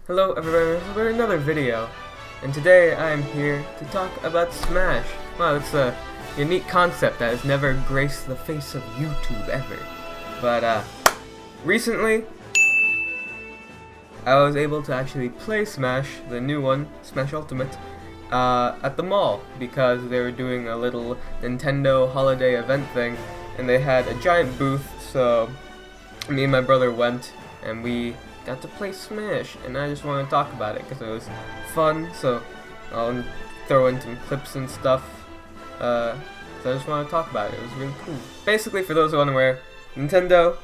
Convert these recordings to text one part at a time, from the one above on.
Hello everybody, for another video, and today I am here to talk about Smash. Wow, it's a unique concept that has never graced the face of YouTube ever. But recently, I was able to actually play Smash, the new one, Smash Ultimate, at the mall, because they were doing a little Nintendo holiday event thing, and they had a giant booth, so me and my brother went, and we got to play Smash, and I just want to talk about it because it was fun. So I'll throw in some clips and stuff. So I just want to talk about it. It was really cool. Basically, for those who are unaware, Nintendo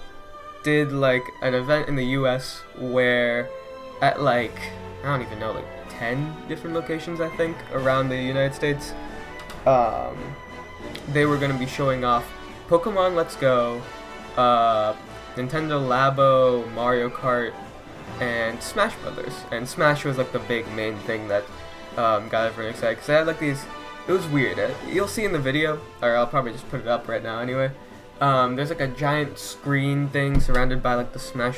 did like an event in the U.S. where at like I don't even know, like 10 different locations I think around the United States, they were going to be showing off Pokemon Let's Go, Nintendo Labo, Mario Kart, and Smash Brothers. And Smash was like the big main thing that got everyone excited, because they had like these, it was weird. You'll see in the video, or I'll probably just put it up right now anyway. There's like a giant screen thing surrounded by like the Smash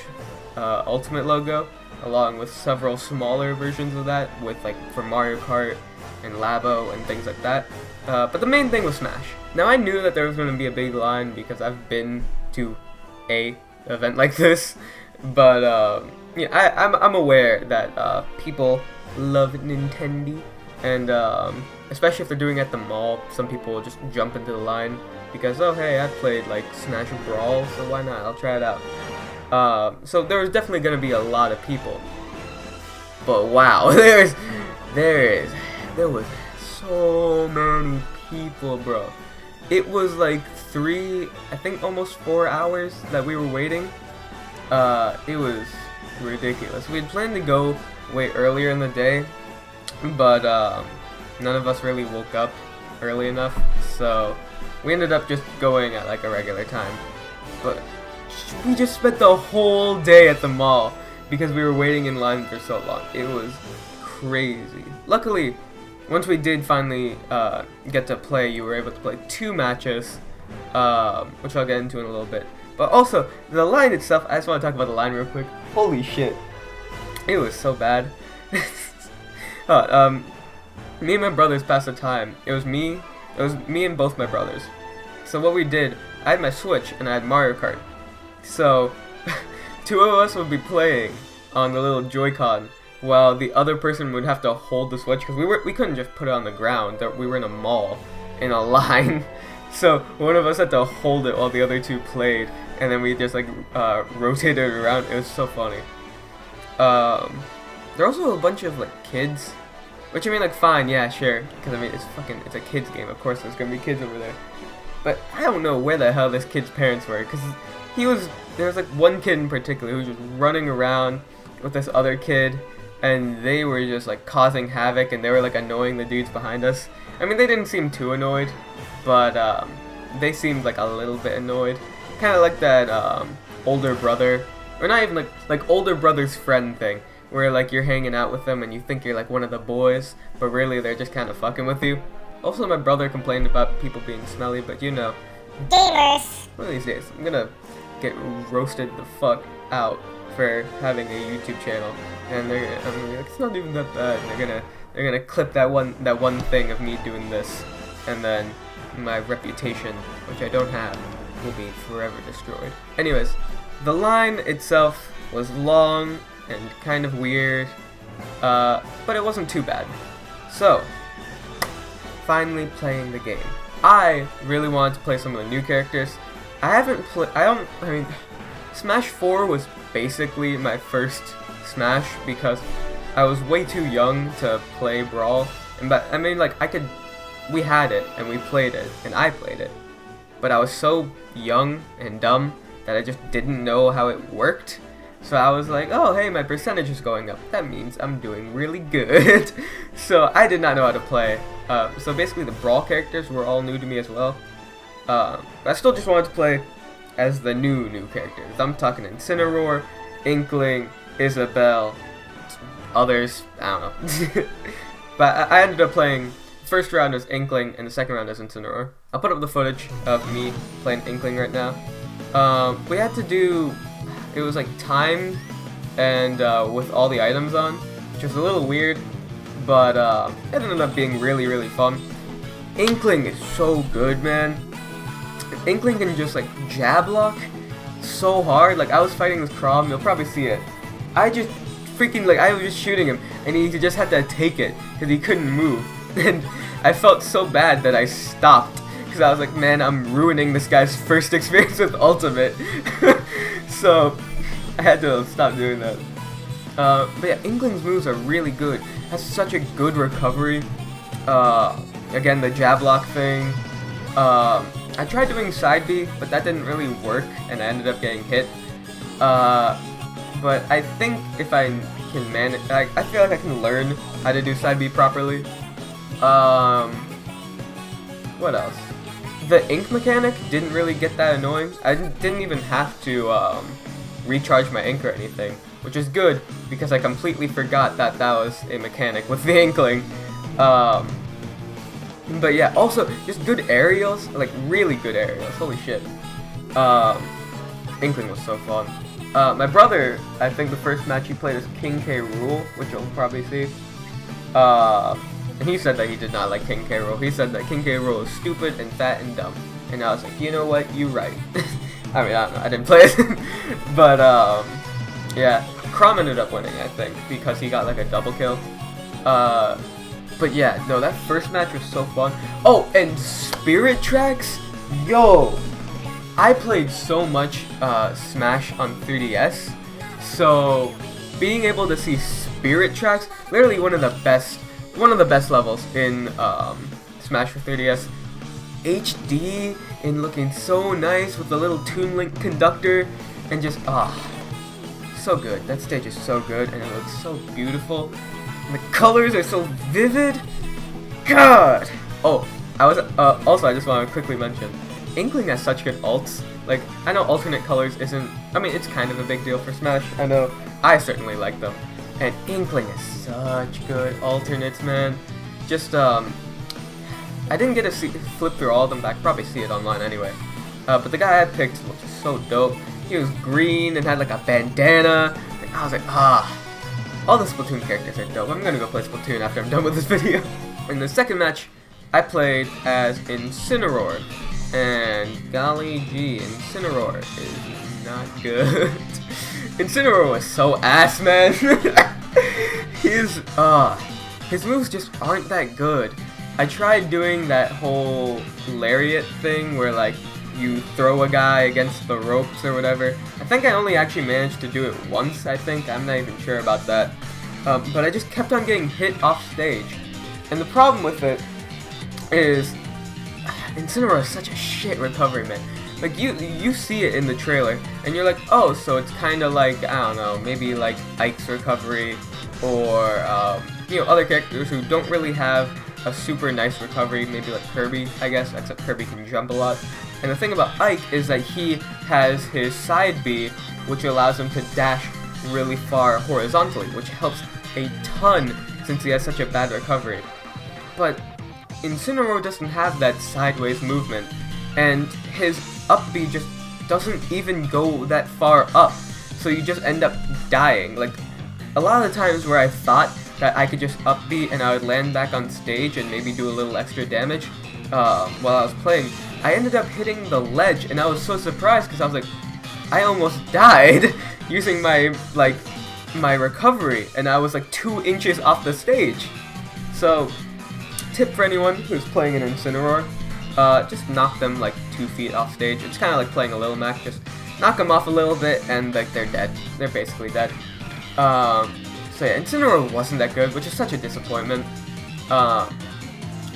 Ultimate logo, along with several smaller versions of that with like for Mario Kart and Labo and things like that. But the main thing was Smash. Now I knew that there was going to be a big line because I've been to a event like this, but yeah, I'm aware that people love Nintendo, and especially if they're doing it at the mall, some people will just jump into the line because, oh hey, I played like Smash Brawl, so why not? I'll try it out. So there was definitely going to be a lot of people, but wow, there was so many people, bro. It was like I think almost 4 hours that we were waiting. It was ridiculous. We had planned to go way earlier in the day, but none of us really woke up early enough, so we ended up just going at like a regular time. But we just spent the whole day at the mall because we were waiting in line for so long. It was crazy. Luckily, once we did finally get to play, you were able to play 2 matches, which I'll get into in a little bit. But also, the line itself, I just want to talk about the line real quick. Holy shit. It was so bad. Me and my brothers passed the time. It was me and both my brothers. So what we did, I had my Switch and I had Mario Kart. So, 2 of us would be playing on the little Joy-Con, while the other person would have to hold the Switch, because we couldn't just put it on the ground. We were in a mall, in a line. So one of us had to hold it while the other 2 played, and then we just like rotated around. It was so funny. There are also a bunch of like kids, which I mean, like, fine, yeah, sure, because I mean it's a kids game. Of course, there's gonna be kids over there. But I don't know where the hell this kid's parents were, because there was like one kid in particular who was just running around with this other kid, and they were just like causing havoc, and they were like annoying the dudes behind us. I mean, they didn't seem too annoyed, but they seemed like a little bit annoyed. Kind of like that older brother, or not even like older brother's friend thing, where like you're hanging out with them and you think you're like one of the boys, but really they're just kind of fucking with you. Also, my brother complained about people being smelly, but you know, gamers. One of these days, I'm gonna get roasted the fuck out for having a YouTube channel, and I'm gonna be like, it's not even that bad. And they're gonna clip that one thing of me doing this, and then my reputation, which I don't have, will be forever destroyed. Anyways, the line itself was long and kind of weird, but it wasn't too bad. So, finally playing the game. I really wanted to play some of the new characters. I mean, Smash 4 was basically my first Smash because I was way too young to play Brawl. But I mean, like, we had it and we played it and I played it, but I was so young and dumb that I just didn't know how it worked. So I was like, oh hey, my percentage is going up. That means I'm doing really good. So I did not know how to play. So basically the Brawl characters were all new to me as well. But I still just wanted to play as the new characters. I'm talking Incineroar, Inkling, Isabelle, others, I don't know. But I ended up playing, first round as Inkling and the second round as Incineroar. I'll put up the footage of me playing Inkling right now. We had to do, it was like timed and with all the items on, which was a little weird, but it ended up being really, really fun. Inkling is so good, man. Inkling can just like jab lock so hard. Like I was fighting with Crom, you'll probably see it. I just freaking like I was just shooting him, and he just had to take it because he couldn't move. And I felt so bad that I stopped because I was like, man, I'm ruining this guy's first experience with Ultimate. So I had to stop doing that. But yeah, Inkling's moves are really good. Has such a good recovery. Again, the jab lock thing. I tried doing side B, but that didn't really work, and I ended up getting hit. But I think if I can manage, I feel like I can learn how to do side B properly. What else? The ink mechanic didn't really get that annoying. I didn't even have to recharge my ink or anything, which is good because I completely forgot that that was a mechanic with the Inkling. But yeah, also just good aerials, like really good aerials. Holy shit. Inkling was so fun. My brother, I think the first match he played was King K. Rool, which you'll probably see. And he said that he did not like King K. Rool. He said that King K. Rool is stupid and fat and dumb. And I was like, you know what? You right. I mean, I don't know. I didn't play it. But yeah, Crom ended up winning, I think, because he got like a double kill. But yeah, no, that first match was so fun. Oh, and Spirit Tracks? Yo! I played so much Smash on 3DS, so being able to see Spirit Tracks, literally one of the best levels in Smash for 3DS. HD and looking so nice with the little Toon Link conductor, and just so good. That stage is so good, and it looks so beautiful. And the colors are so vivid. God. Oh, also I just want to quickly mention, Inkling has such good ults. Like, I know alternate colors isn't, I mean, it's kind of a big deal for Smash. I know, I certainly like them. And Inkling is such good alternates, man. Just, I didn't get to flip through all of them, but I could probably see it online anyway. But the guy I picked looked so dope. He was green and had like a bandana. And I was like, all the Splatoon characters are dope. I'm gonna go play Splatoon after I'm done with this video. In the second match, I played as Incineroar. And golly gee, Incineroar is not good. Incineroar was so ass, man. His moves just aren't that good. I tried doing that whole lariat thing where like you throw a guy against the ropes or whatever. I think I only actually managed to do it once, I think. I'm not even sure about that. But I just kept on getting hit off stage. And the problem with it is Incineroar is such a shit recovery, man. Like, you see it in the trailer, and you're like, oh, so it's kind of like, I don't know, maybe like Ike's recovery, or, you know, other characters who don't really have a super nice recovery, maybe like Kirby, I guess, except Kirby can jump a lot. And the thing about Ike is that he has his side B, which allows him to dash really far horizontally, which helps a ton since he has such a bad recovery. But Incineroar doesn't have that sideways movement, and his up B just doesn't even go that far up, so you just end up dying. Like, a lot of the times where I thought that I could just up B and I would land back on stage and maybe do a little extra damage while I was playing, I ended up hitting the ledge, and I was so surprised because I was like, I almost died using my recovery, and I was like 2 inches off the stage. So, tip for anyone who's playing an Incineroar, just knock them like 2 feet off stage. It's kind of like playing a Little Mac, just knock them off a little bit and like they're dead. They're basically dead. So yeah, Incineroar wasn't that good, which is such a disappointment.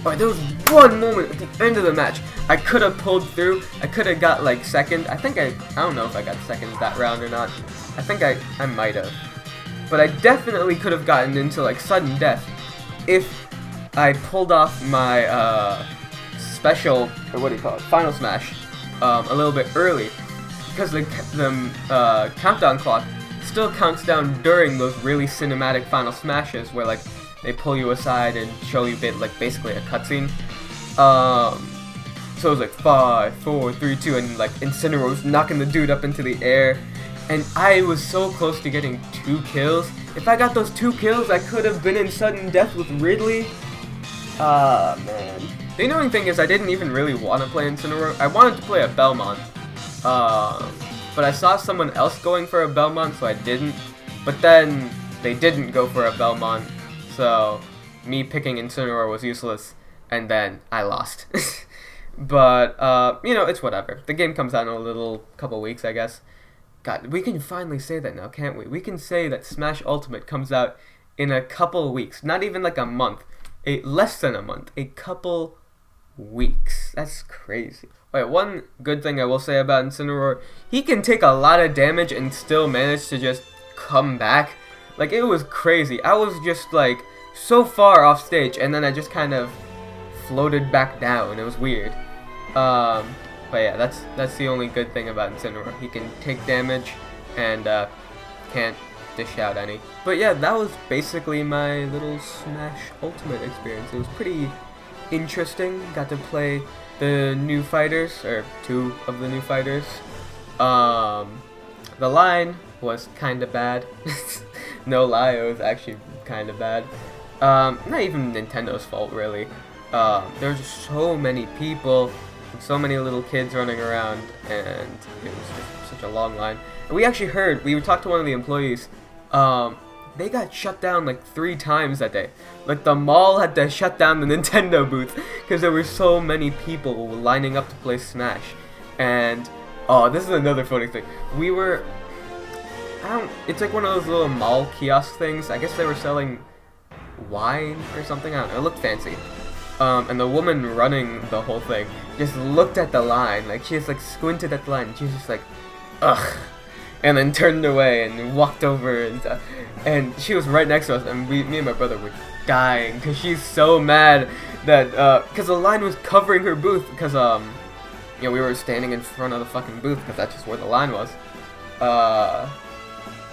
But there was one moment at the end of the match I could have pulled through. I could have got like second. I don't know if I got second that round or not. I think I might have. But I definitely could have gotten into like sudden death if I pulled off my special, or what do you call it, Final Smash, a little bit early, because the countdown clock still counts down during those really cinematic Final Smashes where like they pull you aside and show you basically a cutscene. So it was like 5, 4, 3, 2, and like Incineroar's knocking the dude up into the air, and I was so close to getting 2 kills. If I got those 2 kills, I could have been in sudden death with Ridley. Ah, man. The annoying thing is I didn't even really want to play Incineroar. I wanted to play a Belmont. But I saw someone else going for a Belmont, so I didn't. But then they didn't go for a Belmont, so me picking Incineroar was useless, and then I lost. But, you know, it's whatever. The game comes out in a couple weeks, I guess. God, we can finally say that now, can't we? We can say that Smash Ultimate comes out in a couple weeks. Not even like a month. Less than a month. A couple weeks. That's crazy. Alright, one good thing I will say about Incineroar, he can take a lot of damage and still manage to just come back. Like, it was crazy. I was just, like, so far off stage, and then I just kind of floated back down. It was weird. But yeah, that's the only good thing about Incineroar. He can take damage and can't dish out any. But yeah, that was basically my little Smash Ultimate experience. It was pretty interesting. Got to play the new fighters, or 2 of the new fighters. The line was kind of bad. No lie, it was actually kind of bad. Not even Nintendo's fault, really. There were just so many people. So many little kids running around, and it was just such a long line. And we actually heard, we talked to one of the employees, they got shut down like 3 times that day. Like, the mall had to shut down the Nintendo booth because there were so many people lining up to play Smash. And, oh, this is another funny thing. It's like one of those little mall kiosk things. I guess they were selling wine or something, I don't know, it looked fancy. And the woman running the whole thing just looked at the line, like, she just, like, squinted at the line, and she was just like, ugh, and then turned away and walked over, and she was right next to us, and me and my brother were dying, because she's so mad that, because the line was covering her booth, because, you know, we were standing in front of the fucking booth, because that's just where the line was,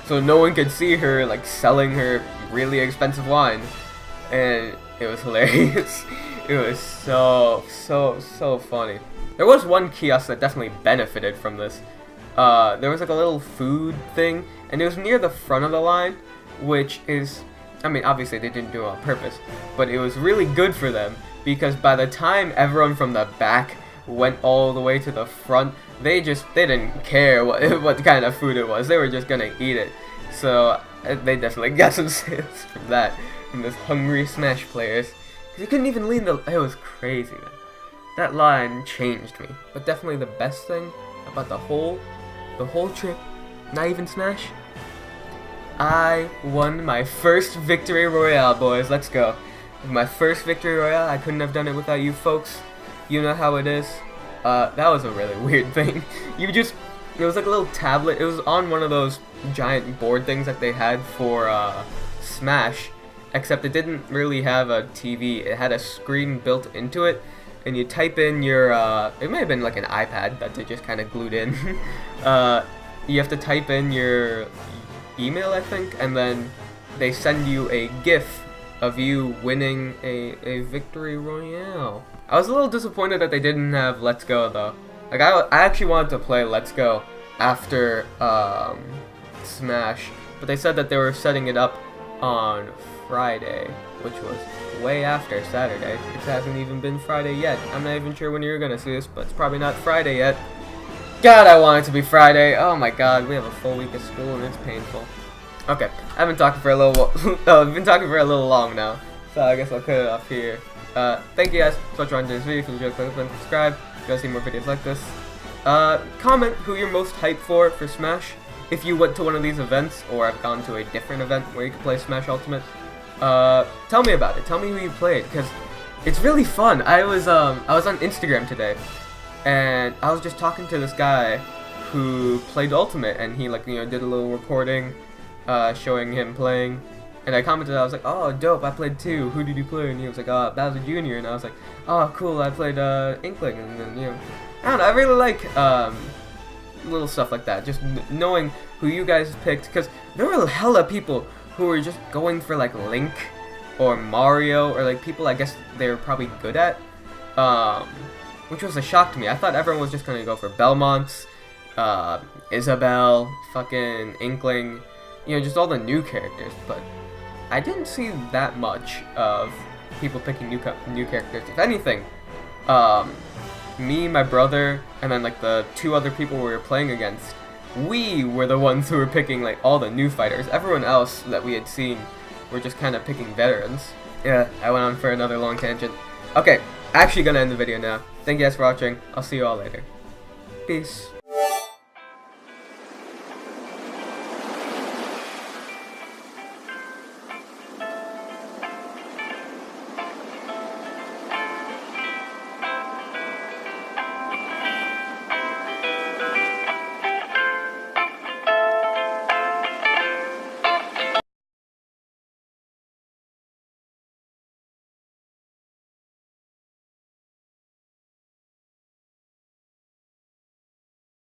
so no one could see her, like, selling her really expensive wine, and it was hilarious. It was so funny. There was one kiosk that definitely benefited from this. There was like a little food thing, and it was near the front of the line, which is, I mean, obviously they didn't do it on purpose, but it was really good for them, because by the time everyone from the back went all the way to the front, they didn't care what kind of food it was. They were just gonna eat it. So they definitely got some sales from that, from those hungry Smash players. Because you couldn't even lean it was crazy, man. That line changed me. But definitely the best thing about the whole trip, not even Smash, I won my first Victory Royale, boys. Let's go. My first Victory Royale. I couldn't have done it without you folks. You know how it is. That was a really weird thing. It was like a little tablet. It was on one of those giant board things that they had for Smash, except it didn't really have a TV. It had a screen built into it, and you type in your, it may have been like an iPad that they just kind of glued in. You have to type in your email, I think, and then they send you a GIF of you winning a Victory Royale. I was a little disappointed that they didn't have Let's Go, though. Like, I actually wanted to play Let's Go after Smash, but they said that they were setting it up on Friday, which was way after Saturday. It hasn't even been Friday yet. I'm not even sure when you're gonna see this, but it's probably not Friday yet. God, I want it to be Friday. Oh my God, we have a full week of school and it's painful. Okay, I've been talking for a little I've been talking for a little long now, so I guess I'll cut it off here. Thank you guys so much for watching this video. If you enjoyed, click and subscribe. If you want to see more videos like this. Comment who you're most hyped for Smash. If you went to one of these events, or have gone to a different event where you could play Smash Ultimate, tell me about it. Tell me who you played, because it's really fun. I was on Instagram today, and I was just talking to this guy who played Ultimate, and he, like, you know, did a little recording, showing him playing, and I commented, I was like, oh, dope, I played too. Who did you play? And he was like, Bowser Jr., and I was like, oh, cool, I played, INKLING, and then, you know, I don't know, I really like, little stuff like that, just knowing who you guys picked, because there were hella people who were just going for like Link or Mario, or like people I guess they were probably good at, which was a shock to me. I thought everyone was just gonna go for Belmonts, Isabelle, fucking Inkling, you know, just all the new characters. But I didn't see that much of people picking new characters. If anything, me, my brother, and then like the 2 other people we were playing against, we were the ones who were picking like all the new fighters. Everyone else that we had seen were just kind of picking veterans. Yeah, I went on for another long tangent. Okay, actually gonna end the video now. Thank you guys for watching. I'll see you all later. Peace.